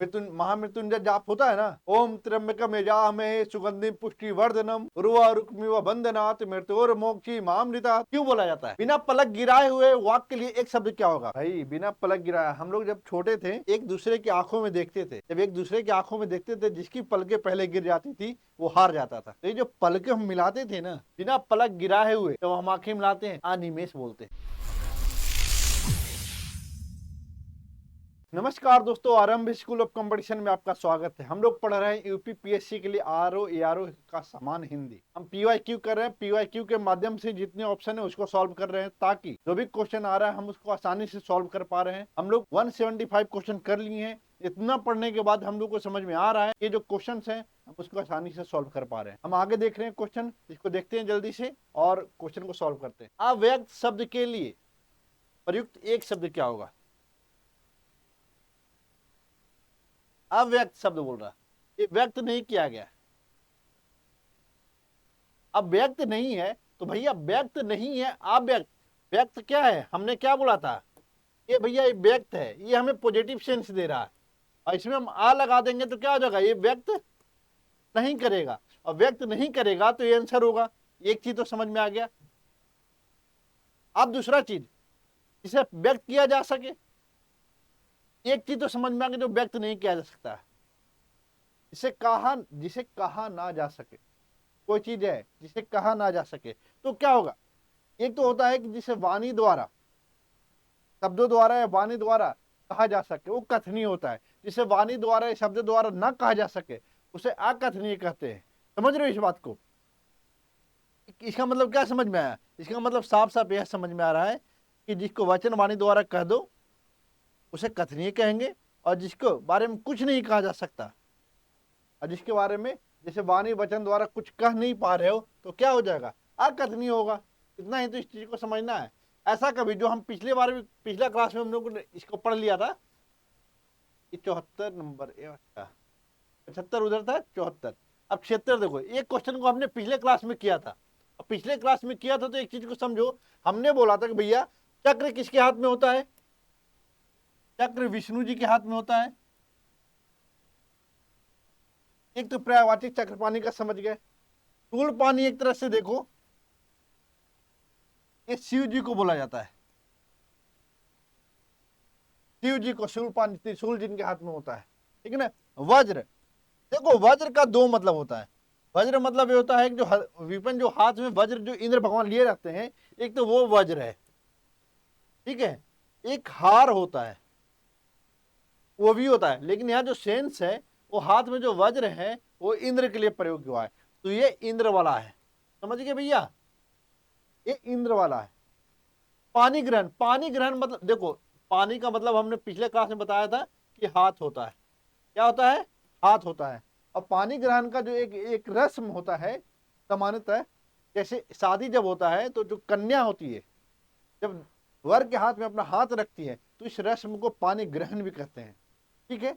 महामृत्युंजय जाप होता है ना, ओम त्र्यंबकम यजामहे सुगंधिम पुष्टि वर्धनम उर्वारुकमिव बंधनात् मृत्योर्मोक्षी मामृता क्यों बोला जाता है? बिना पलक गिराए हुए वाक के लिए एक शब्द क्या होगा भाई? बिना पलक गिराया। हम लोग जब छोटे थे एक दूसरे की आंखों में देखते थे, जब एक दूसरे की आंखों में देखते थे जिसकी पलकें पहले गिर जाती थी वो हार जाता था। तो ये जो पलकें हम मिलाते थे ना बिना पलक गिराए हुए, तो हम आंखें मिलाते हैं, अनिमेष बोलते हैं। नमस्कार दोस्तों, आरंभ स्कूल ऑफ कंपटीशन में आपका स्वागत है। हम लोग पढ़ रहे हैं यूपी पीएससी के लिए आरओ एआरओ का समान हिंदी। हम पीवाईक्यू कर रहे हैं, पीवाईक्यू के माध्यम से जितने ऑप्शन है उसको सॉल्व कर रहे हैं ताकि जो भी क्वेश्चन आ रहा है हम उसको आसानी से सॉल्व कर पा रहे हैं। हम लोग 175 क्वेश्चन कर लिए हैं। इतना पढ़ने के बाद हम लोग को समझ में आ रहा है ये जो क्वेश्चन है हम उसको आसानी से सॉल्व कर पा रहे हैं। हम आगे देख रहे हैं क्वेश्चन, इसको देखते हैं जल्दी से और क्वेश्चन को सॉल्व करते हैं। अव्यक्त शब्द के लिए प्रयुक्त एक शब्द क्या होगा? अव्यक्त शब्द बोल रहा, ये व्यक्त नहीं किया गया। अब व्यक्त नहीं है तो भैया व्यक्त नहीं है, अव्यक्त। व्यक्त क्या है? हमने क्या बोला था? ये भैया ये व्यक्त है, ये हमें पॉजिटिव सेंस दे रहा है और इसमें हम आ लगा देंगे तो क्या हो जाएगा? ये व्यक्त नहीं करेगा, और व्यक्त नहीं करेगा तो ये आंसर होगा। एक चीज तो समझ में आ गया। अब दूसरा चीज, जिसे व्यक्त किया जा सके, एक चीज तो समझ में आ गई जो व्यक्त नहीं किया जा सकता है। जिसे कहा ना जा सके, कोई चीज है जिसे कहा ना जा सके तो क्या होगा? एक तो होता है कि जिसे वाणी द्वारा, शब्दों द्वारा या वाणी द्वारा कहा जा सके, वो कथनीय होता है। जिसे वाणी द्वारा या शब्द द्वारा ना कहा जा सके उसे अकथनीय कहते हैं। समझ रहे हो इस बात को? इसका मतलब क्या समझ में आया? इसका मतलब साफ साफ यह समझ में आ रहा है कि जिसको वचन वाणी द्वारा कह दो उसे कथनीय कहेंगे, और जिसको बारे में कुछ नहीं कहा जा सकता और जिसके बारे में जैसे वाणी वचन द्वारा कुछ कह नहीं पा रहे हो तो क्या हो जाएगा? अकथनीय होगा। इतना ही तो इस चीज को समझना है। ऐसा कभी जो हम पिछला क्लास में हम लोग ने इसको पढ़ लिया था, 74 नंबर 75 उधर था, 74। अब 76 देखो, एक क्वेश्चन को हमने पिछले क्लास में किया था, और पिछले क्लास में किया था तो एक चीज को समझो। हमने बोला था कि भैया चक्र किसके हाथ में होता है? चक्र विष्णु जी के हाथ में होता है। एक तो पर्यायवाची चक्र पानी का समझ गए। शूल पानी एक तरह से देखो, ये शिव जी को बोला जाता है। शिव जी को शूल पानी त्रिशूल जिनके हाथ में होता है, ठीक है ना। वज्र देखो, वज्र का दो मतलब होता है। वज्र मतलब ये होता है कि जो विपन जो हाथ में वज्र जो इंद्र भगवान लिए रहते हैं, एक तो वो वज्र है, ठीक है। एक हार होता है, वो भी होता है, लेकिन यहाँ जो सेंस है वो हाथ में जो वज्र है वो इंद्र के लिए प्रयोग हुआ है, तो ये इंद्र वाला है। समझ गए भैया? ये इंद्र वाला है। पानी ग्रहण, पानी ग्रहण मतलब देखो, पानी का मतलब हमने पिछले क्लास में बताया था कि हाथ होता है। क्या होता है? हाथ होता है। और पानी ग्रहण का जो एक रस्म होता है सामान्यतः, जैसे शादी जब होता है तो जो कन्या होती है जब वर के हाथ में अपना हाथ रखती है तो इस रस्म को पानी ग्रहण भी कहते हैं, ठीक है।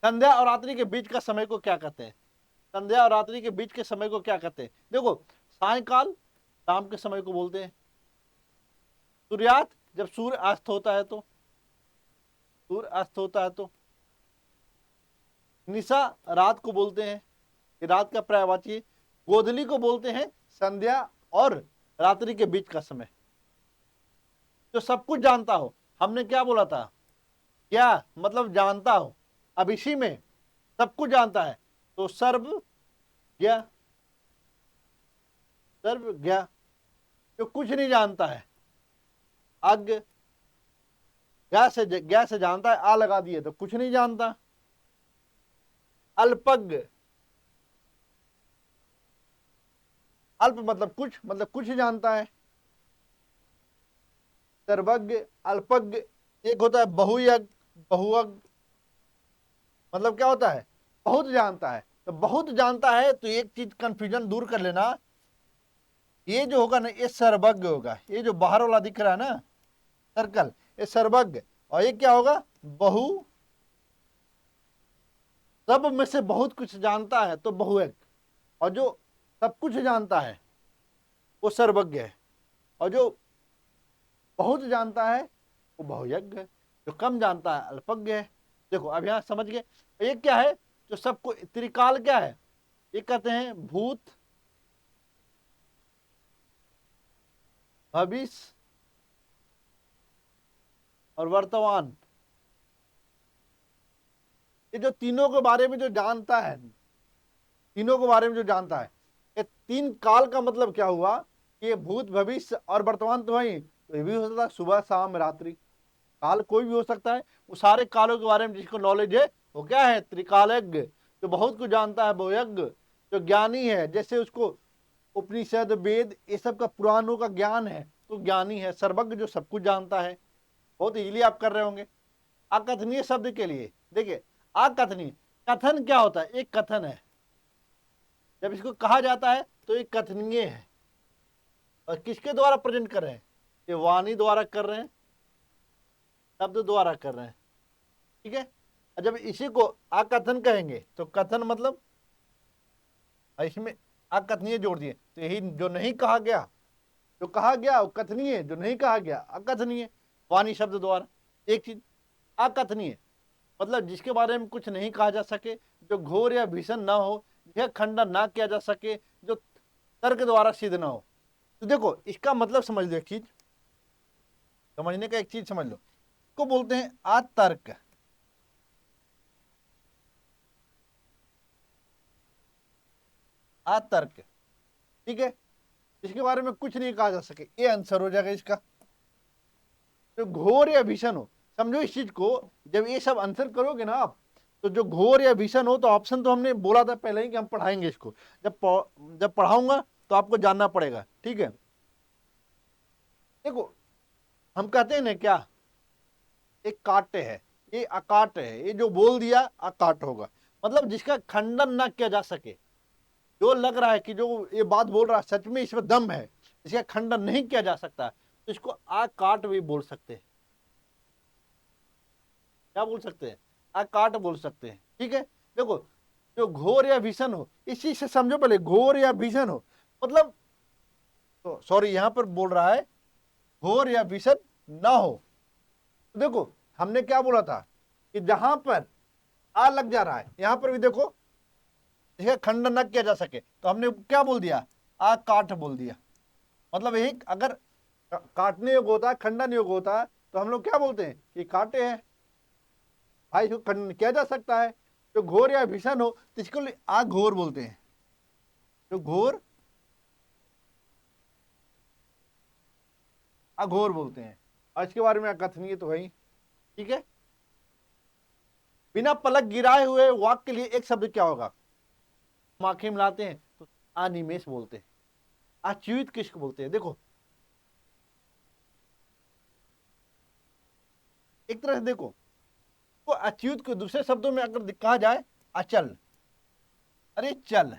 संध्या और रात्रि के बीच का समय को क्या कहते हैं? संध्या और रात्रि के बीच के समय को क्या कहते हैं? देखो, सायकाल शाम के समय को बोलते हैं। सूर्यास्त जब सूर्य अस्त होता है तो, सूर्य अस्त होता है तो। निशा रात को बोलते हैं, ये रात का पर्यायवाची है। गोधली को बोलते हैं संध्या और रात्रि के बीच का समय। जो सब कुछ जानता हो, हमने क्या बोला था? क्या मतलब जानता हो। अब इसी में सब कुछ जानता है तो सर्वज्ञ, सर्वज्ञ। जो कुछ नहीं जानता है, अज्ञ। ज्ञ से जानता है, आ लगा दिए तो कुछ नहीं जानता। अल्पज्ञ, अल्प मतलब कुछ जानता है। सर्वज्ञ, अल्पज्ञ। एक होता है बहुयज्ञ, बहुअज्ञ मतलब क्या होता है? बहुत जानता है। तो बहुत जानता है तो एक चीज कंफ्यूजन दूर कर लेना, ये जो होगा ना ये सर्वज्ञ होगा। ये जो बाहर वाला दिख रहा है ना सर्कल, ये सर्वज्ञ। और ये क्या होगा? बहु, सब में से बहुत कुछ जानता है तो बहुयज्ञ। और जो सब कुछ जानता है वो सर्वज्ञ है, और जो बहुत जानता है वो बहुयज्ञ है। जो कम जानता है अल्पज्ञ है। देखो अब यहां समझ गए। ये क्या है जो सबको, त्रिकाल क्या है, ये कहते हैं भूत, भविष्य और वर्तमान। ये जो तीनों के बारे में जो जानता है, तीनों के बारे में जो जानता है, ये तीन काल का मतलब क्या हुआ कि ये भूत भविष्य और वर्तमान तो वही, तो ये भी हो सकता है सुबह शाम रात्रि, काल कोई भी हो सकता है। वो सारे कालों के बारे में जिसको नॉलेज है वो क्या है, त्रिकालज्ञ। जो बहुत कुछ जानता है वो यज्ञ। जो ज्ञानी है, जैसे उसको उपनिषद वेद ये सब का पुराणों का ज्ञान है तो ज्ञानी है। सर्वज्ञ जो सब कुछ जानता है। बहुत इजीली आप कर रहे होंगे। अकथनीय शब्द के लिए देखिए, अकथनीय, कथन क्या होता है, एक कथन है। जब इसको कहा जाता है तो ये कथनीय है। और किसके द्वारा प्रेजेंट कर रहे हैं, ये वाणी द्वारा कर रहे हैं, शब्द द्वारा कर रहे हैं। ठीक है। और जब इसी को अकथन कहेंगे तो कथन मतलब, इसमें अकथनीय जोड़ दिए तो यही जो नहीं कहा गया, जो कहा गया वो कथनीय, जो नहीं कहा गया अकथनीय। वाणी शब्द द्वारा एक चीज। अकथनीय मतलब जिसके बारे में कुछ नहीं कहा जा सके, जो घोर या भीषण ना हो, यह खंडन ना किया जा सके, जो तर्क द्वारा सिद्ध ना हो। तो देखो इसका मतलब समझ लो, एक चीज समझने का, एक चीज समझ लो, इसको बोलते हैं अतर्क। अतर्क, ठीक है, इसके बारे में कुछ नहीं कहा जा सके, ये आंसर हो जाएगा इसका। जो घोर या भीषण हो, समझो इस चीज को, जब ये सब आंसर करोगे ना आप, तो जो घोर या भीषण हो, तो ऑप्शन तो हमने बोला था पहले ही कि हम पढ़ाएंगे इसको। जब पढ़ाऊंगा तो आपको जानना पड़ेगा। ठीक है। देखो हम कहते हैं ना क्या, एक काट्य है, ये अकाट्य है, ये जो बोल दिया अकाट्य होगा। मतलब जिसका खंडन ना किया जा सके, जो लग रहा है कि जो ये बात बोल रहा है सच में इसमें दम है, इसका खंडन नहीं किया जा सकता, तो इसको अकाट भी बोल सकते हैं। क्या बोल सकते हैं, अकाट बोल सकते हैं। ठीक है। देखो जो घोर या भीषण हो, इस चीज से समझो पहले, घोर या भीषण हो मतलब, तो सॉरी यहां पर बोल रहा है घोर या भीषण ना हो। तो देखो हमने क्या बोला था कि जहां पर आ लग जा रहा है, यहां पर भी देखो इसका खंडन न किया जा सके, तो हमने क्या बोल दिया, आ काट बोल दिया। मतलब एक अगर काटने योग्य होता है, खंडन योग्य होता है, तो हम लोग क्या बोलते हैं कि काटे हैं भाई, इसको खंडन किया जा सकता है। जो घोर या भीषण हो तो इसको आ घोर बोलते हैं। जो घोर अघोर बोलते हैं। और इसके बारे में अकथनीय तो वही। ठीक है। बिना पलक गिराए हुए वाक्य के लिए एक शब्द क्या होगा, हम आंखें मिलाते हैं तो अनिमेष बोलते हैं। अच्युत किसको बोलते हैं, देखो एक तरह से देखो, तो अच्युत को दूसरे शब्दों में अगर कहा जाए अचल, अरे चल,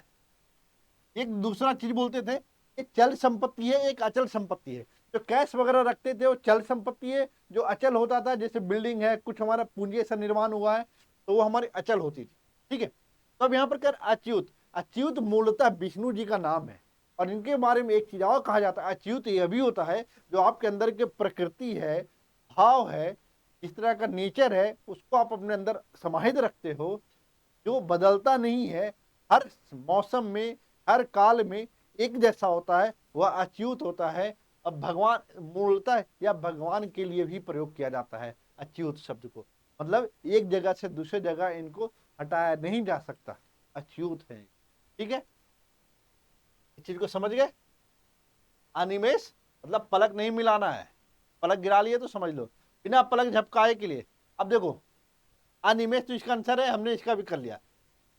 एक दूसरा चीज बोलते थे, एक चल संपत्ति है, एक अचल संपत्ति है। जो कैश वगैरह रखते थे वो चल संपत्ति है, जो अचल होता था जैसे बिल्डिंग है, कुछ हमारा पूंजी ऐसा निर्माण हुआ है, तो वो हमारी अचल होती थी। ठीक है। तो अब यहाँ पर कर अच्युत, अच्युत मूलतः विष्णु जी का नाम है। और इनके बारे में एक चीज और कहा जाता है, अच्युत यह भी होता है जो आपके अंदर के प्रकृति है, भाव है, इस तरह का नेचर है, उसको आप अपने अंदर समाहित रखते हो, जो बदलता नहीं है, हर मौसम में हर काल में एक जैसा होता है, वह अच्युत होता है। अब भगवान मूलतः या भगवान के लिए भी प्रयोग किया जाता है अच्युत शब्द को, मतलब एक जगह से दूसरे जगह इनको हटाया नहीं जा सकता, अच्युत है। ठीक है। इस चीज को समझ गए। अनिमेष मतलब पलक नहीं मिलाना है, पलक गिरा लिए तो समझ लो, बिना पलक झपकाए के लिए। अब देखो अनिमेष तो इसका आंसर है, हमने इसका भी कर लिया।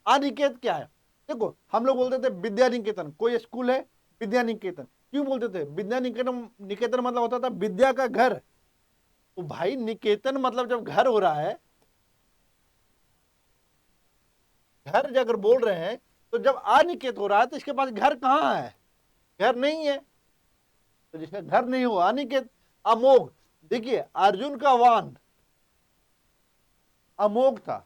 अनिकेत क्या है, देखो हम लोग बोलते थे विद्या निकेतन, कोई स्कूल है विद्या निकेतन, क्यों बोलते थे विद्या निकेतन, निकेतन मतलब होता था विद्या का घर। तो भाई निकेतन मतलब जब घर हो रहा है, घर अगर बोल रहे हैं, तो जब अनिकेत हो रहा है तो इसके पास घर कहाँ है, घर नहीं है। तो जिसका घर नहीं हुआ अनिकेत। अमोघ, देखिए अर्जुन का वाहन अमोघ था,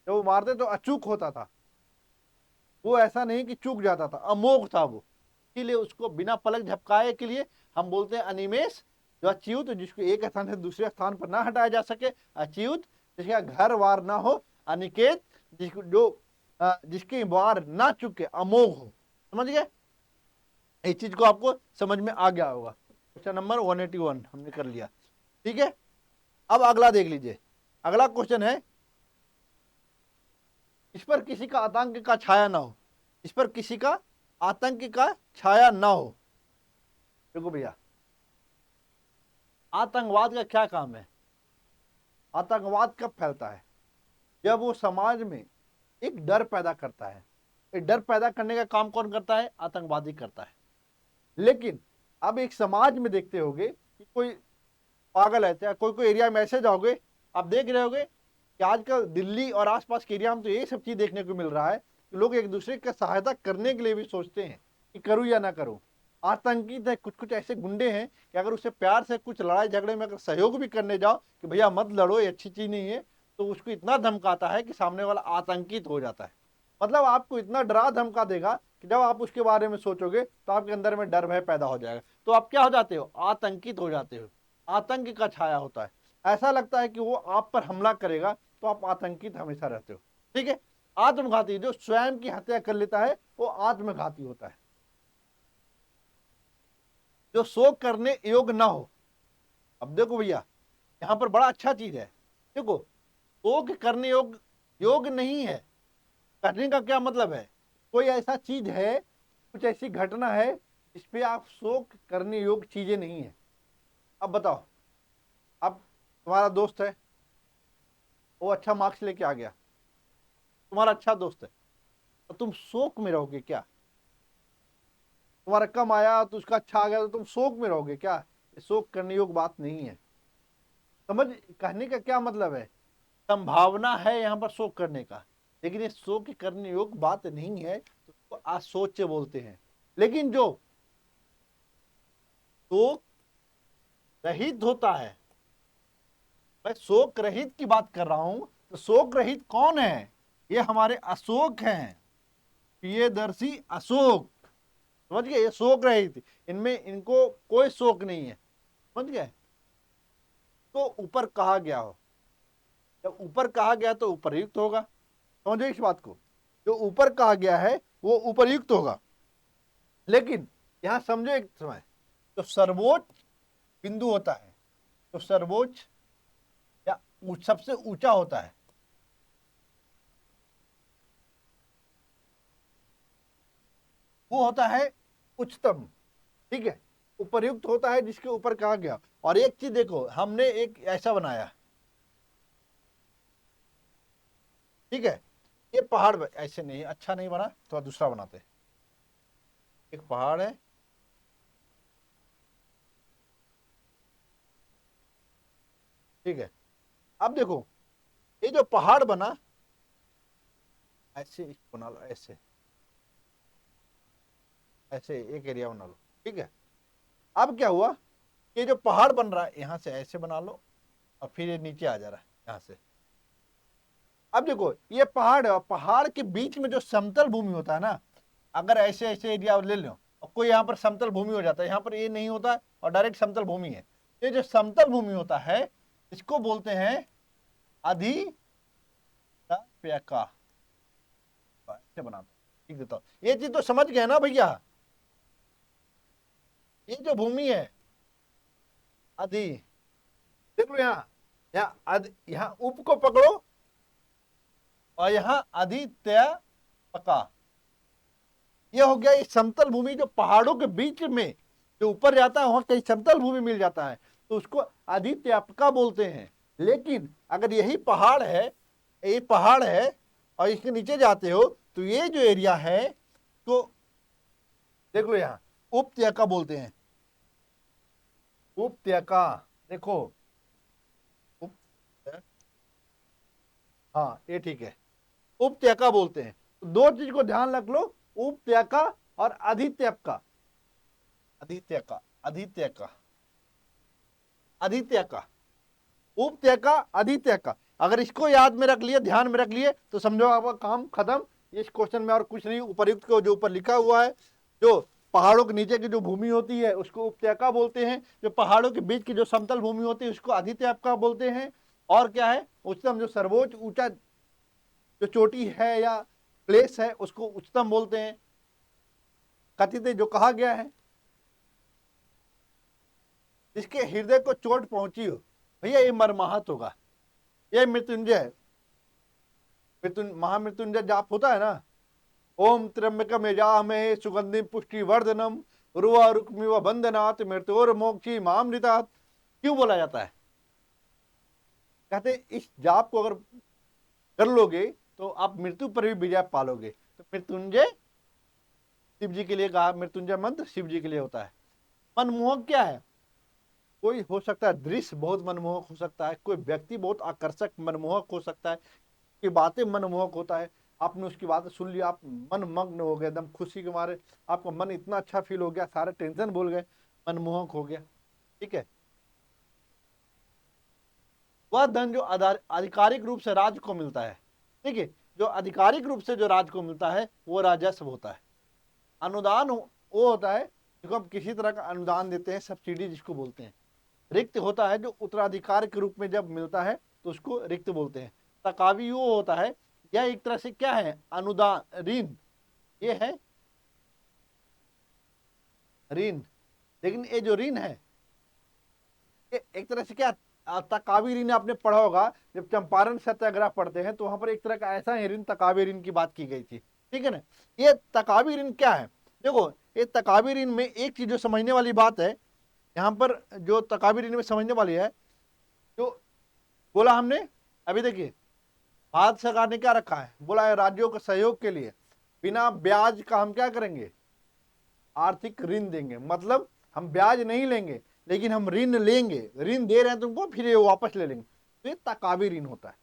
जब वो मारते तो अचूक होता था, वो ऐसा नहीं कि चूक जाता था, अमोघ था वो। इसीलिए उसको बिना पलक झपकाए के लिए हम बोलते हैं अनिमेष जो अच्युत जिसको एक स्थान से दूसरे स्थान पर ना हटाया जा सके, अच्युत जिसका घर वार ना हो, अनिकेत जिसको जिसकी वार ना चुके, अमोघ हो। समझ गए? इस चीज को आपको समझ में आ गया होगा। क्वेश्चन नंबर 181 हमने कर लिया। ठीक है, अब अगला देख लीजिए। अगला क्वेश्चन है, इस पर किसी का आतंक का छाया ना हो, इस पर किसी का आतंक का छाया ना हो। देखो भैया, आतंकवाद का क्या काम है? आतंकवाद कब फैलता है? जब वो समाज में एक डर पैदा करता है। एक डर पैदा करने का काम कौन करता है? आतंकवादी करता है। लेकिन अब एक समाज में देखते होगे कि कोई पागल है, चाहे कोई कोई एरिया में ऐसे जाओगे, आप देख रहे होगे कि आजकल दिल्ली और आसपास के एरिया में तो ये सब चीज देखने को मिल रहा है कि लोग एक दूसरे की सहायता करने के लिए भी सोचते हैं कि करूं या ना करूं। आतंकित है, कुछ कुछ ऐसे गुंडे हैं कि अगर उसे प्यार से कुछ लड़ाई झगड़े में अगर सहयोग भी करने जाओ कि भैया मत लड़ो, ये अच्छी चीज नहीं है, तो उसको इतना धमकाता है कि सामने वाला आतंकित हो जाता है। मतलब आपको इतना डरा धमका देगा कि जब आप उसके बारे में सोचोगे तो आपके अंदर में डर भय पैदा हो जाएगा, तो आप क्या हो जाते हो? आतंकित हो जाते हो। आतंक का छाया होता है, ऐसा लगता है कि वो आप पर हमला करेगा, तो आप आतंकित हमेशा रहते हो। ठीक है, आत्मघाती जो स्वयं की हत्या कर लेता है वो आत्मघाती होता है। जो शोक करने योग्य ना हो। अब देखो भैया, यहां पर बड़ा अच्छा चीज है। देखो, शोक करने योग्य नहीं है। करने का क्या मतलब है? कोई ऐसा चीज है, कुछ ऐसी घटना है जिस पे आप शोक करने योग्य चीजें नहीं है। अब बताओ, अब तुम्हारा दोस्त है, वो अच्छा मार्क्स लेके आ गया, तुम्हारा अच्छा दोस्त है, तो तुम शोक में रहोगे क्या? तुम्हारा कम आया तो उसका अच्छा आ गया तो तुम शोक में रहोगे क्या? ये शोक करने योग्य बात नहीं है। समझ, कहने का क्या मतलब है? संभावना है यहां पर शोक करने का, लेकिन ये शोक करने योग्य बात नहीं है, तो उसको असोच बोलते हैं। लेकिन जो शोक रहित होता है, मैं शोक रहित की बात कर रहा हूं, तो शोक रहित कौन है? ये हमारे अशोक हैं, प्रियदर्शी अशोक। समझ गए? ये शोक रहित, इनमें इनको कोई शोक नहीं है। समझ गए? तो ऊपर कहा गया हो, जब ऊपर कहा गया तो उपरयुक्त होगा। समझो इस बात को, जो ऊपर कहा गया है वो उपरयुक्त होगा। लेकिन यहां समझो एक समय, जो सर्वोच्च बिंदु होता है, तो सर्वोच्च या सबसे ऊंचा होता है, वो होता है उच्चतम। ठीक है, उपरयुक्त होता है जिसके ऊपर कहा गया। और एक चीज देखो, हमने एक ऐसा बनाया, ठीक है, ये पहाड़ ऐसे नहीं, अच्छा नहीं बना, तो दूसरा बनाते हैं। एक पहाड़ है, ठीक है। अब देखो, ये जो पहाड़ बना, ऐसे इसको बना लो, ऐसे ऐसे एक एरिया बना लो। ठीक है, अब क्या हुआ, ये जो पहाड़ बन रहा है यहां से ऐसे बना लो, और फिर ये नीचे आ जा रहा है यहां से। अब देखो, ये पहाड़ है और पहाड़ के बीच में जो समतल भूमि होता है ना, अगर ऐसे ऐसे एरिया ले लो और कोई यहाँ पर समतल भूमि हो जाता है, यहाँ पर ये नहीं होता है और डायरेक्ट समतल भूमि है। ये जो समतल भूमि होता है, इसको बोलते हैं अधिप्यका। ऐसे बनाता हूं, ठीक देता हूं। ये चीज तो समझ गए ना भैया? ये जो भूमि है अधि, देख लो यहाँ, यहाँ उप को पकड़ो और यहाँ आदित्य पका। ये हो गया ये समतल भूमि, जो पहाड़ों के बीच में जो ऊपर जाता है वहां कहीं समतल भूमि मिल जाता है, तो उसको आदित्यापका बोलते हैं। लेकिन अगर यही पहाड़ है, ये पहाड़ है और इसके नीचे जाते हो, तो ये जो एरिया है, तो देख लो यहाँ उपत्यका बोलते हैं। उपत्यका, देखो उप, हाँ ये ठीक है, उपत्यका बोलते हैं। तो दो चीज को ध्यान रख लो, उपत्यका और अधित्यका। अधित्यका, अधित्यका, अधित्यका, उपत्यका, अधित्यका। अगर इसको याद में रख लिए, ध्यान में रख लिए, तो समझो आपका काम खत्म। इस क्वेश्चन में और कुछ नहीं, उपर्युक्त को जो ऊपर लिखा हुआ है, जो पहाड़ों के नीचे की जो भूमि होती है उसको उपत्यका बोलते हैं, जो पहाड़ों के बीच की जो समतल भूमि होती है उसको अधित्यका बोलते हैं, और क्या है, उच्चतम जो सर्वोच्च ऊंचा जो चोटी है या प्लेस है उसको उच्चतम बोलते हैं। कथित जो कहा गया है, जिसके हृदय को चोट पहुंची हो, भैया ये मरमाहत होगा। ये मृत्युंजय महामृत्युंजय जाप होता है ना, ओम त्र्यंबकम यजामहे सुगंधिम पुष्टिवर्धनम उर्वा रुक्मिव बंधनात् मृत्योर्मोक्षी मामृतात्, क्यों बोला जाता है? कहते इस जाप को अगर कर लोगे तो आप मृत्यु पर भी विजय पालोगे। तो मृत्युंजय शिव जी के लिए कहा, मृत्युंजय मंत्र शिव जी के लिए होता है। मनमोहक क्या है? कोई हो सकता है दृश्य बहुत मनमोहक हो सकता है, कोई व्यक्ति बहुत आकर्षक मनमोहक हो सकता है, की बातें मनमोहक होता है। आपने उसकी बातें सुन ली, आप मन मग्न हो गए, एकदम खुशी के मारे आपका मन इतना अच्छा फील हो गया, सारे टेंशन भूल गए, मनमोहक हो गया। ठीक है, वह धन जो आधिकारिक रूप से राज्य को मिलता है, ठीक है, जो आधिकारिक रूप से जो राज्य को मिलता है वो राजस्व होता है। अनुदान वो होता है जिसको हम किसी तरह का अनुदान देते हैं, सब्सिडी जिसको बोलते हैं। रिक्त होता है जो उत्तराधिकार के रूप में जब मिलता है तो उसको रिक्त बोलते हैं। तकावी वो होता है, यह एक तरह से क्या है, अनुदान, ऋण, ये है ऋण। लेकिन ये जो ऋण है ये एक तरह से क्या, तकावी ऋण आपने पढ़ा होगा, जब चंपारण सत्याग्रह पढ़ते हैं तो वहां पर एक तरह का ऐसा ही ऋण तकावी ऋण की बात की गई थी। ठीक है ना, ये तकावी ऋण क्या है? देखो, ये तकावी ऋण में एक चीज जो समझने वाली बात है, यहाँ पर जो तकावी ऋण में समझने वाली है, जो बोला हमने अभी, देखिए भारत सरकार ने क्या रखा है, बोला है राज्यों के सहयोग के लिए बिना ब्याज का हम क्या करेंगे, आर्थिक ऋण देंगे। मतलब हम ब्याज नहीं लेंगे लेकिन हम ऋण लेंगे, ऋण दे रहे हैं तुमको, फिर ये वापस ले लेंगे। तो ये तकावी ऋण होता है।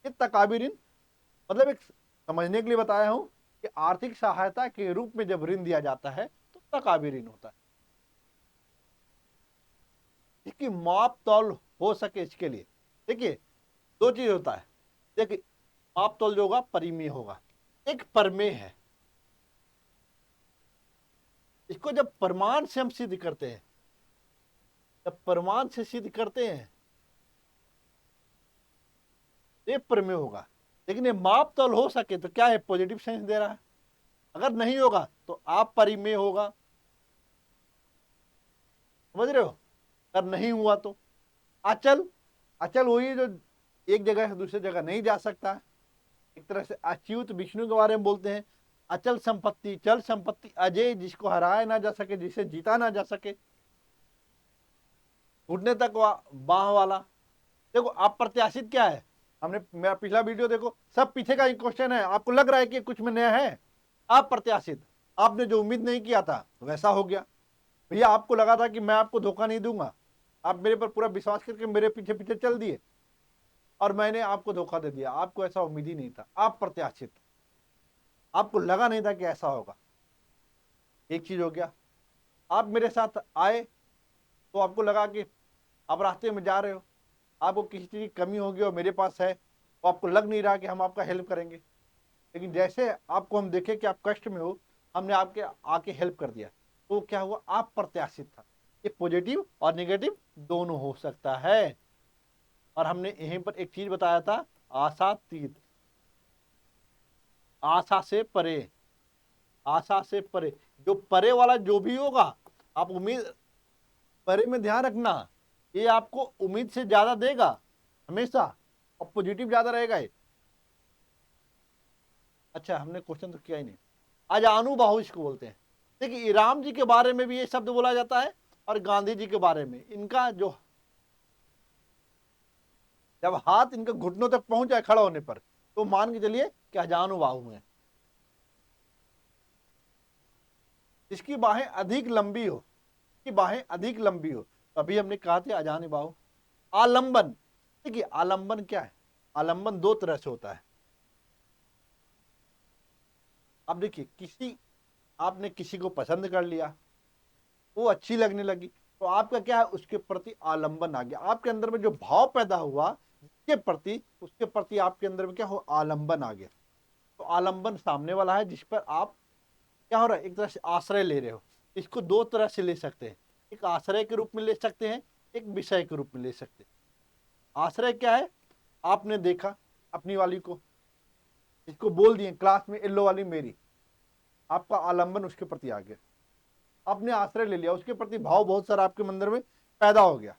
ये तकावी ऋण मतलब एक समझने के लिए बताया हूं कि आर्थिक सहायता के रूप में जब ऋण दिया जाता है तो तकावी ऋण होता है। इसकी माप तौल हो सके इसके लिए देखिए दो चीज होता है। देखिए माप तौल जो होगा परिमेय होगा, एक परमेय है। इसको जब प्रमाण से हम सिद्ध करते हैं, जब प्रमाण से सिद्ध करते हैं ये प्रमेय होगा। लेकिन ये माप तौल हो सके तो क्या है, पॉजिटिव सेंस दे रहा है। अगर नहीं होगा तो आप परिमेय होगा, समझ रहे हो? अगर नहीं हुआ तो अचल, अचल वही जो एक जगह से दूसरी जगह नहीं जा सकता। एक तरह से अच्युत विष्णु के बारे में बोलते हैं। अचल संपत्ति, चल संपत्ति, अजय जिसको हराया ना जा सके, जिसे जीता ना जा सके, घुटने तक बाह वाला। देखो अप्रत्याशित क्या है, हमने मेरा पिछला वीडियो देखो, सब पीछे का ही क्वेश्चन है। आपको लग रहा है कि कुछ में नया है? अप्रत्याशित, आपने जो उम्मीद नहीं किया था वैसा हो गया। भैया आपको लगा था कि मैं आपको धोखा नहीं दूंगा, आप मेरे पर पूरा विश्वास करके मेरे पीछे पीछे चल दिए और मैंने आपको धोखा दे दिया। आपको ऐसा उम्मीद ही नहीं था, अप्रत्याशित, आपको लगा नहीं था कि ऐसा होगा। एक चीज हो गया, आप मेरे साथ आए तो आपको लगा कि आप रास्ते में जा रहे हो, आपको किसी चीज की कमी होगी और मेरे पास है, तो आपको लग नहीं रहा कि हम आपका हेल्प करेंगे। लेकिन जैसे आपको हम देखे कि आप कष्ट में हो, हमने आपके आके हेल्प कर दिया, तो क्या हुआ, आप प्रत्याशित था। ये पॉजिटिव और नेगेटिव दोनों हो सकता है। और हमने यहीं पर एक चीज बताया था, आशातीत, आशा से परे, आशा से परे, जो परे वाला जो भी होगा, आप उम्मीद, परे में ध्यान रखना, ये आपको उम्मीद से ज्यादा देगा हमेशा, और पॉजिटिव ज्यादा रहेगा ये। अच्छा हमने क्वेश्चन तो किया ही नहीं। अजानुबाहु इसको बोलते हैं। देखिए राम जी के बारे में भी ये शब्द बोला जाता है और गांधी जी के बारे में, इनका जो जब हाथ इनके घुटनों तक पहुंच जाए खड़ा होने पर, तो मान के चलिए कि अजानुबाहु है। जिसकी बाहें अधिक लंबी हो, की बाहें अधिक लंबी हो, तभी हमने कहा था अजानुबाहु। आलंबन, देखिए आलंबन क्या है, आलंबन दो तरह से होता है। अब देखिए किसी, आपने किसी को पसंद कर लिया, वो अच्छी लगने लगी, तो आपका क्या है, उसके प्रति आलंबन आ गया। आपके अंदर में जो भाव पैदा हुआ जिसके प्रति, उसके प्रति आपके अंदर में क्या हो, आलंबन आ गया। तो आलंबन सामने वाला है जिस पर आप क्या हो रहा है, एक तरह से आश्रय ले रहे हो। इसको दो तरह से ले सकते हैं, एक आश्रय के रूप में ले सकते हैं, एक विषय के रूप में ले सकते हैं। आश्रय क्या है? आपने देखा अपनी वाली को, इसको बोल दिए क्लास में येलो वाली मेरी, आपका आलंबन उसके प्रति आ गया, आपने आश्रय ले लिया, उसके प्रति भाव बहुत सारा आपके मंदिर में पैदा हो गया,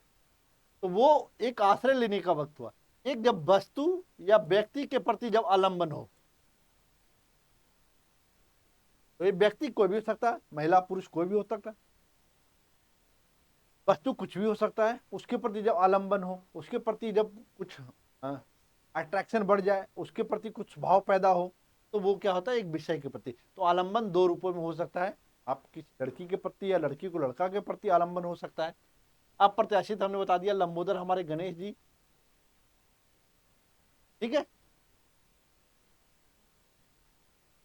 तो वो एक आश्रय लेने का वक्त हुआ। एक जब वस्तु या व्यक्ति के प्रति जब आलंबन हो, तो ये व्यक्ति कोई भी हो सकता है, महिला पुरुष कोई भी हो सकता है, वस्तु कुछ भी हो सकता है, उसके प्रति जब आलंबन हो, उसके प्रति जब कुछ अट्रैक्शन बढ़ जाए, उसके प्रति कुछ भाव पैदा हो, तो वो क्या होता है? एक विषय के प्रति। तो आलंबन दो रूपों में हो सकता है, आप किसी लड़की के प्रति या लड़की को लड़का के प्रति आलंबन हो सकता है। अब प्रत्याशित हमने बता दिया, लंबोदर हमारे गणेश जी, ठीक है,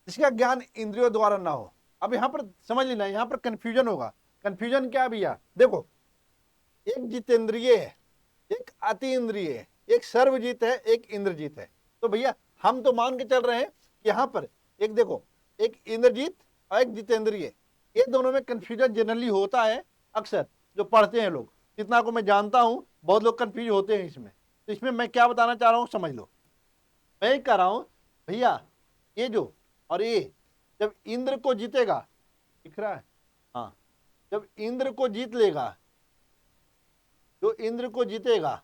जिसका ज्ञान इंद्रियों द्वारा ना हो। अब यहां पर समझ लेना, यहां पर कंफ्यूजन होगा। कंफ्यूजन क्या भैया? देखो, एक जितेंद्रिय है, एक अति इंद्रिय है, एक सर्वजीत है, एक इंद्रजीत है। तो भैया हम तो मान के चल रहे हैं कि यहां पर एक देखो, एक इंद्रजीत और एक जितेंद्रिय, ये दोनों में कंफ्यूजन जनरली होता है अक्सर, जो पढ़ते हैं लोग, जितना को मैं जानता हूं बहुत लोग कंफ्यूज होते हैं इसमें। तो इसमें मैं क्या बताना चाह रहा हूं समझ लो। मैं कह रहा हूं भैया, ये जो और ये जब इंद्र को जीतेगा, दिख रहा है, हाँ, जब इंद्र को जीत लेगा, जो इंद्र को जीतेगा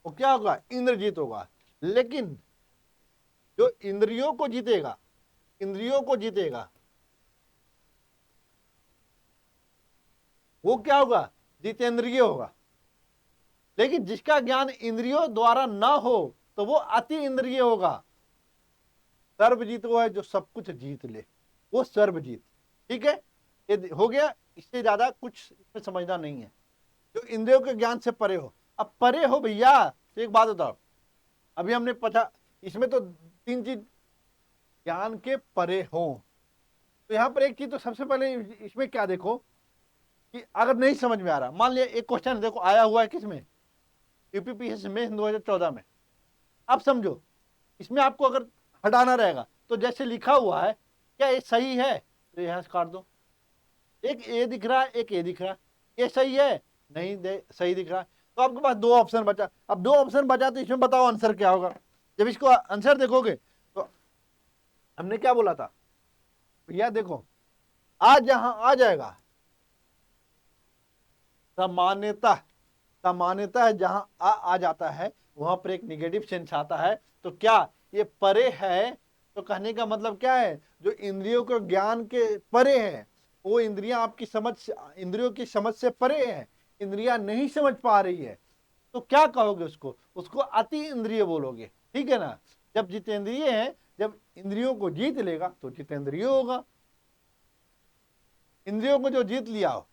वो क्या होगा? इंद्रजीत होगा। लेकिन जो इंद्रियों को जीतेगा, इंद्रियों को जीतेगा, वो क्या होगा? जितेंद्रिय होगा। लेकिन जिसका ज्ञान इंद्रियों द्वारा ना हो, तो वो अति इंद्रिय होगा। सर्वजीत वो है जो सब कुछ जीत ले, वो सर्वजीत। ठीक है, ये हो गया। इससे ज्यादा कुछ इसमें समझना नहीं है, जो इंद्रियों के ज्ञान से परे हो। अब परे हो भैया, तो एक बात बताओ, अभी हमने पता, इसमें तो तीन चीज ज्ञान के परे हो। तो यहां पर एक चीज तो सबसे पहले इसमें क्या देखो, कि अगर नहीं समझ में आ रहा, मान लिया एक क्वेश्चन देखो आया हुआ है किसमें, यूपीपीएससी में 2014 में। अब समझो, इसमें आपको अगर हटाना रहेगा, तो जैसे लिखा हुआ है, क्या ये सही है? तो यहां से काट दो। एक ए दिख रहा है, एक ए दिख रहा है, ये सही है? नहीं दे सही दिख रहा है, तो आपके पास दो ऑप्शन बचा। अब दो ऑप्शन बचा, तो इसमें बताओ आंसर क्या होगा? जब इसको आंसर देखोगे, तो हमने क्या बोला था भैया, देखो आज जहां आ जाएगा सामान्यतः, सामान्यतः जहां आ जाता है, वहां पर एक निगेटिव सेंस आता है। तो क्या ये परे है? तो कहने का मतलब क्या है? जो इंद्रियों के ज्ञान के परे है, वो इंद्रियां आपकी समझ, इंद्रियों की समझ से परे है, इंद्रियां नहीं समझ पा रही है, तो क्या कहोगे उसको? उसको अति इंद्रिय बोलोगे। ठीक है ना? जब जितेंद्रिय है, जब इंद्रियों को जीत लेगा तो जितेंद्रिय होगा। इंद्रियों को जो जीत लिया हो,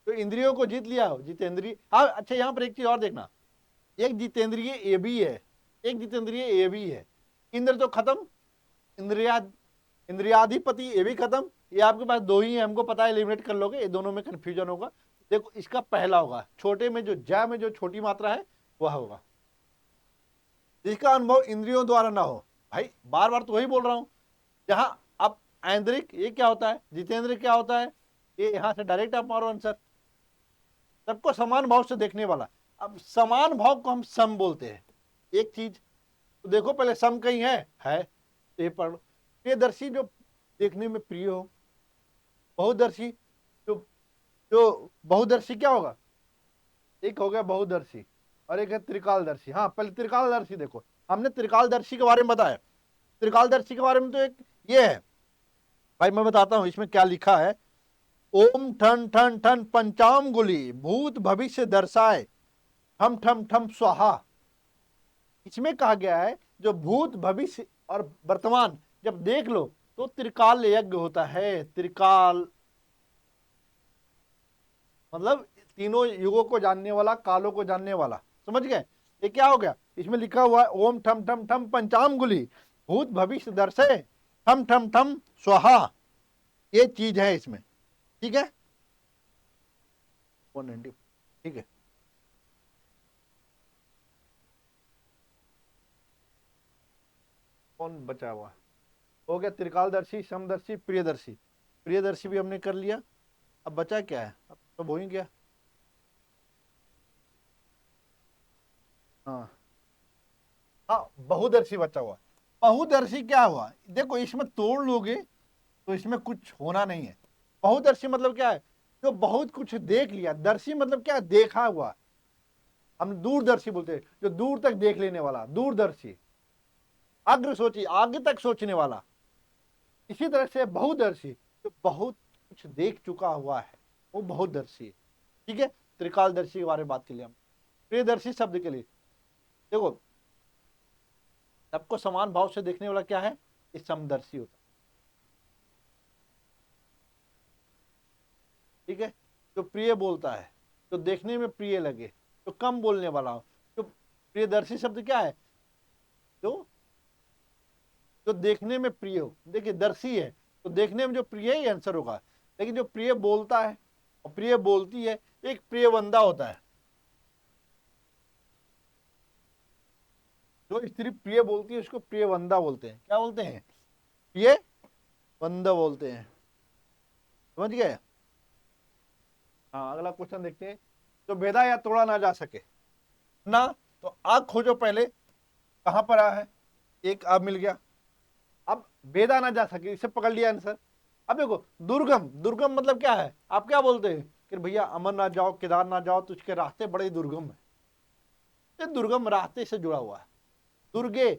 तो इंद्रियों को जीत लिया हो, जितेंद्रिय। हाँ अच्छा, यहां पर एक चीज और देखना, एक जितेंद्रिय ए भी है, एक जितेंद्रिय ए भी है। इंद्र तो खत्म, इंद्रिया, इंद्रियाधिपति ये भी खत्म। ये आपके पास दो ही है, हमको पता है, एलिमिनेट कर लोगे, ये दोनों में कंफ्यूजन होगा। देखो इसका पहला होगा, छोटे में जो जय में जो छोटी मात्रा है वह होगा, जिसका अनुभव इंद्रियों द्वारा ना हो। भाई बार बार तो वही बोल रहा हूं, जहां अब ऐन्द्रिक ये क्या होता है, जितेंद्र क्या होता है, ये यहां से डायरेक्ट आप मारो आंसर। सबको समान भाव से देखने वाला। अब समान भाव को हम सम बोलते हैं। एक चीज तो देखो पहले, सम कहीं है तो ये पढ़ लो। प्रियदर्शी जो देखने में प्रिय हो, बहुदर्शी जो, जो बहुदर्शी क्या होगा? एक हो गया बहुदर्शी और एक है त्रिकालदर्शी। हाँ पहले त्रिकालदर्शी देखो, हमने त्रिकालदर्शी के बारे में बताया। त्रिकालदर्शी के बारे में तो एक ये है, भाई मैं बताता हूं इसमें क्या लिखा है। ओम ठन ठन ठन पंचांगुली भूत भविष्य दर्शाए, ठम ठम ठम स्वाहा। इसमें कहा गया है जो भूत भविष्य और वर्तमान जब देख लो, तो त्रिकाल यज्ञ होता है। त्रिकाल मतलब तीनों युगों को जानने वाला, कालों को जानने वाला। समझ गए? ये क्या हो गया? इसमें लिखा हुआ है ओम ठम ठम ठम पंचांगुली भूत भविष्य दर्शे, ठम ठम ठम स्वाहा। ये चीज है इसमें। ठीक है, 190, ठीक है। कौन बचा हुआ? हो गया त्रिकालदर्शी, समदर्शी, प्रियदर्शी। प्रियदर्शी भी हमने कर लिया। अब बचा क्या है, अब तो हो ही गया। हाँ हाँ, बहुदर्शी बचा हुआ। बहुदर्शी क्या हुआ, देखो इसमें तोड़ लोगे तो इसमें कुछ होना नहीं है। बहुदर्शी मतलब क्या है, जो बहुत कुछ देख लिया। दर्शी मतलब क्या है, देखा हुआ। हम दूरदर्शी बोलते हैं, जो दूर तक देख लेने वाला, दूरदर्शी। अग्र सोची, आगे तक सोचने वाला। इसी तरह से बहुदर्शी, जो बहुत कुछ देख चुका हुआ है, वो बहुदर्शी है। ठीक है, त्रिकालदर्शी के बारे में बात के लिए हम। प्रियदर्शी शब्द के लिए देखो, सबको समान भाव से देखने वाला क्या है, ये समदर्शी होता है। ठीक है, जो प्रिय बोलता है, जो देखने में प्रिय लगे, जो कम बोलने वाला हो। जो प्रियदर्शी शब्द क्या है, जो जो देखने में प्रिय हो। देखिए दर्शी है तो देखने में जो प्रिय ही आंसर होगा। लेकिन जो प्रिय बोलता है और प्रिय बोलती है, एक प्रियवंदा होता है। जो स्त्री प्रिय बोलती है उसको प्रियवंदा बोलते हैं। क्या बोलते हैं, प्रिय वंदा बोलते हैं। समझ गए। हाँ, अगला क्वेश्चन देखते हैं। तो भेदा या तोड़ा ना जा सके ना, तो आग खोजो पहले कहां पर आया है। एक अब मिल गया। अब भेदा ना जा सके, इसे पकड़ लिया आंसर। अब देखो, दुर्गम, दुर्गम मतलब क्या है, आप क्या बोलते हैं कि भैया अमरनाथ जाओ, केदारनाथ जाओ तो उसके रास्ते बड़े दुर्गम है। ये दुर्गम रास्ते से जुड़ा हुआ है। दुर्गे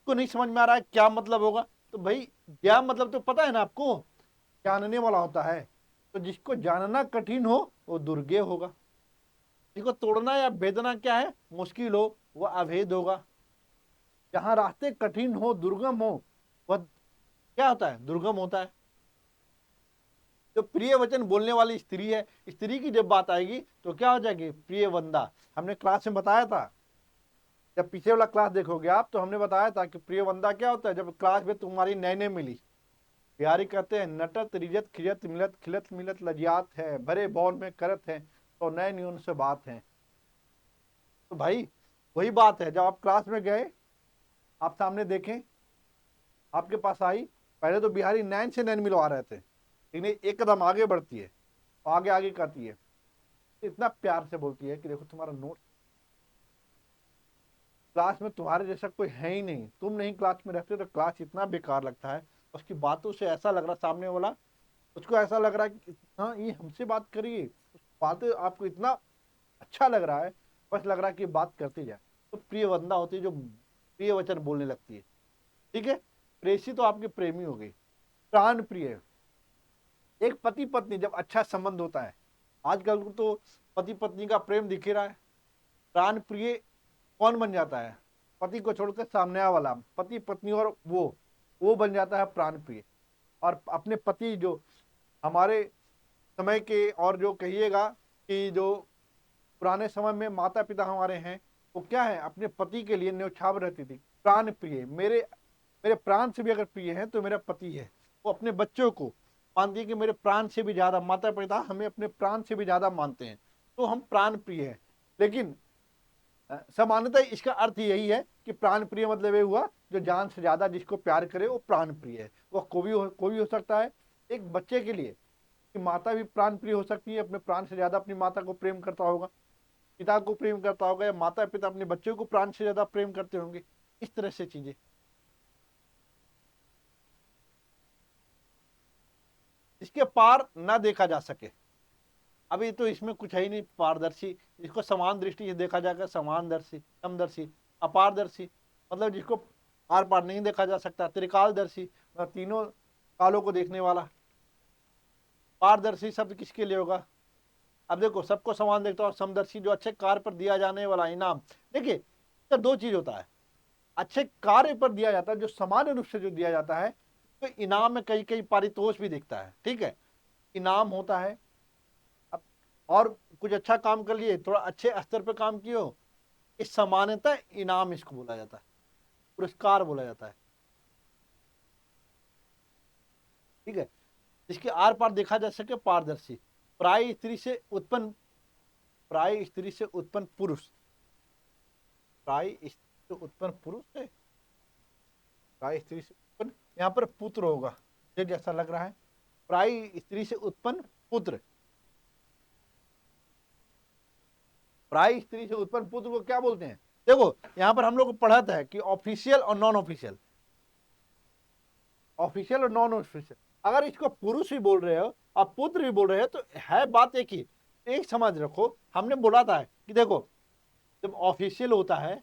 को नहीं समझ में आ रहा है क्या मतलब होगा, तो भाई क्या मतलब तो पता है ना आपको, जानने वाला होता है। तो जिसको जानना कठिन हो वो दुर्गे होगा। जिसको तोड़ना या भेदना क्या है, मुश्किल हो, वो अभेद होगा। जहां रास्ते कठिन हो, दुर्गम हो, वह क्या होता है, दुर्गम होता है। जो प्रिय वचन बोलने वाली स्त्री है, स्त्री की जब बात आएगी तो क्या हो जाएगी, प्रिय वंदा। हमने क्लास में बताया था, जब पीछे वाला क्लास देखोगे आप तो हमने बताया था कि प्रिय वंदा क्या होता है। जब क्लास में तुम्हारी नए नए मिली, बिहारी कहते हैं नटत रिजत खिजत मिलत खिलत मिलत लजियात है, भरे बौल में करत है तो नए न्यून से बात है। तो भाई वही बात है, जब आप क्लास में गए, आप सामने देखें, आपके पास आई, पहले तो बिहारी नैन से नैन मिलवा रहे थे, लेकिन एक कदम आगे बढ़ती है, आगे आगे करती है, इतना प्यार से बोलती है कि देखो तुम्हारा नोट, क्लास में तुम्हारे जैसा कोई है ही नहीं, तुम नहीं क्लास में रहते तो क्लास इतना बेकार लगता है। उसकी बातों से ऐसा लग रहा सामने वाला, उसको ऐसा लग रहा है कि हाँ ये हमसे बात करिए, बातें आपको इतना अच्छा लग रहा है, बस लग रहा है कि बात करती जाए। तो प्रिय वंदा होती है जो प्रिय वचन बोलने लगती है। ठीक है, प्रेसी तो आपके प्रेमी हो गई। प्राण प्रिय, एक पति पत्नी जब अच्छा संबंध होता है, आजकल तो पति पत्नी का प्रेम दिख ही रहा है। प्राण प्रिय कौन बन जाता है, पति को छोड़कर सामने वाला, पति पत्नी और वो बन जाता है प्राण प्रिय। और अपने पति जो हमारे समय के, और जो कहिएगा कि जो पुराने समय में माता पिता हमारे हैं, वो क्या है, अपने पति के लिए न्यौछावर रहती थी। प्राण प्रिय, मेरे मेरे प्राण से भी अगर प्रिय है तो मेरा पति है। वो अपने बच्चों को मानती है कि मेरे प्राण से भी ज्यादा, माता पिता हमें अपने प्राण से भी ज्यादा मानते हैं, तो हम प्राण प्रिय हैं। लेकिन सामान्यतः इसका अर्थ यही है कि प्राण प्रिय मतलब ये हुआ जो जान से ज्यादा जिसको प्यार करे वो प्राण प्रिय है। वो कोई हो सकता है। एक बच्चे के लिए कि माता भी प्राण प्रिय हो सकती है, अपने प्राण से ज्यादा अपनी माता को प्रेम करता होगा, पिता को प्रेम करता होगा, या माता पिता अपने बच्चों को प्राण से ज्यादा प्रेम करते होंगे। इस तरह से चीजें, इसके पार ना देखा जा सके। अभी तो इसमें कुछ है ही नहीं पारदर्शी। इसको समान दृष्टि से देखा जाएगा, समानदर्शी, समदर्शी, अपारदर्शी मतलब जिसको आर पार नहीं देखा जा सकता। त्रिकालदर्शी मतलब तीनों कालों को देखने वाला। पारदर्शी शब्द किसके लिए होगा, अब देखो सबको समान देखता है, और समदर्शी जो अच्छे कार्य पर दिया जाने वाला इनाम। देखिए इसका दो चीज होता है, अच्छे कार्य पर दिया जाता है जो सामान्य रूप से जो दिया जाता है, तो इनाम में कई कई पारितोष भी दिखता है। ठीक है, इनाम होता है। अब और कुछ अच्छा काम कर लिए, थोड़ा अच्छे स्तर पर काम किए हो, इस सामान्यतः इनाम इसको बोला जाता है, पुरस्कार बोला जाता है। ठीक है, जिसके आर पार देखा जा सके, पारदर्शी। प्राय स्त्री से उत्पन्न, प्राय स्त्री से उत्पन्न पुरुष, प्राय स्त्री से उत्पन्न पुरुष है, प्राय स्त्री से उत्पन्न, यहाँ पर पुत्र होगा, मुझे जैसा लग रहा है। पराई स्त्री से उत्पन्न पुत्र, पराई स्त्री से उत्पन्न पुत्र को क्या बोलते हैं? देखो यहां पर हम लोग को पढ़ा था कि ऑफिशियल और नॉन ऑफिशियल, ऑफिशियल और नॉन ऑफिशियल। अगर इसको पुरुष भी बोल रहे हो और पुत्र भी बोल रहे हो तो है बात एक ही। एक समझ रखो, हमने बोला था कि देखो जब ऑफिशियल होता है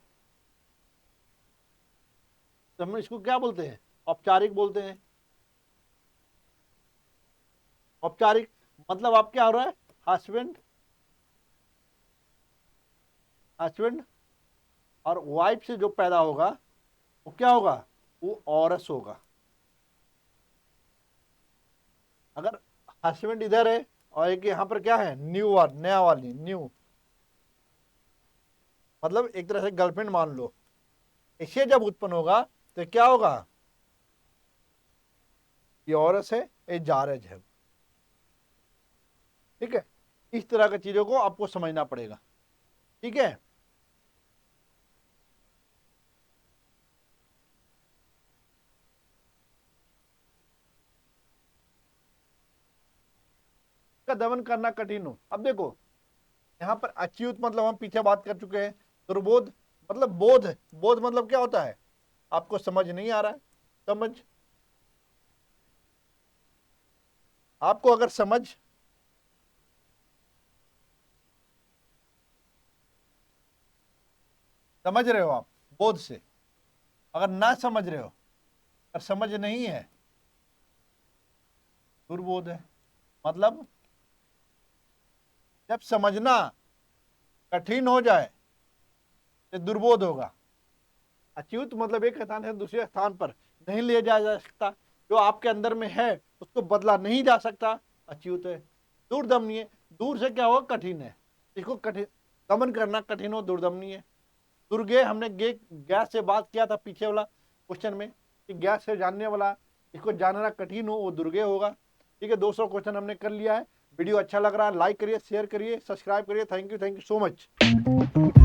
तो हम इसको क्या बोलते हैं? औपचारिक बोलते हैं। औपचारिक मतलब आप क्या हो रहा है? हस्बैंड, हस्बैंड और वाइफ से जो पैदा होगा वो क्या होगा? वो औरस होगा। अगर हस्बैंड इधर है और एक यहां पर क्या है? न्यू वार, नया वाली, न्यू मतलब एक तरह से गर्लफ्रेंड मान लो, इसे जब उत्पन्न होगा तो क्या होगा? ये औरस है, ये जारज है। ठीक है, इस तरह की चीजों को आपको समझना पड़ेगा। ठीक है, का दमन करना कठिन हो। अब देखो यहाँ पर अच्युत मतलब हम पीछे बात कर चुके हैं। दुर्बोध मतलब बोध, बोध मतलब क्या होता है? आपको समझ नहीं आ रहा है? समझ, आपको अगर समझ रहे हो आप बोध से, अगर ना समझ रहे हो, अगर समझ नहीं है, दुर्बोध है। मतलब जब समझना कठिन हो जाए तो दुर्बोध होगा। अच्युत मतलब एक स्थान से दूसरे स्थान पर नहीं ले जाया जा सकता, जो आपके अंदर में है उसको बदला नहीं जा सकता, अच्युत है। दूरदमनीय, दूर से क्या होगा? कठिन है, इसको कठिन दमन करना कठिन हो, दूरदमनीय। दुर्गे, हमने गैस से बात किया था पीछे वाला क्वेश्चन में कि गैस से जानने वाला, इसको जानना कठिन हो वो दुर्गे होगा। ठीक है, 200 क्वेश्चन हमने कर लिया है। वीडियो अच्छा लग रहा है लाइक करिए, शेयर करिए, सब्सक्राइब करिए। Thank you so much.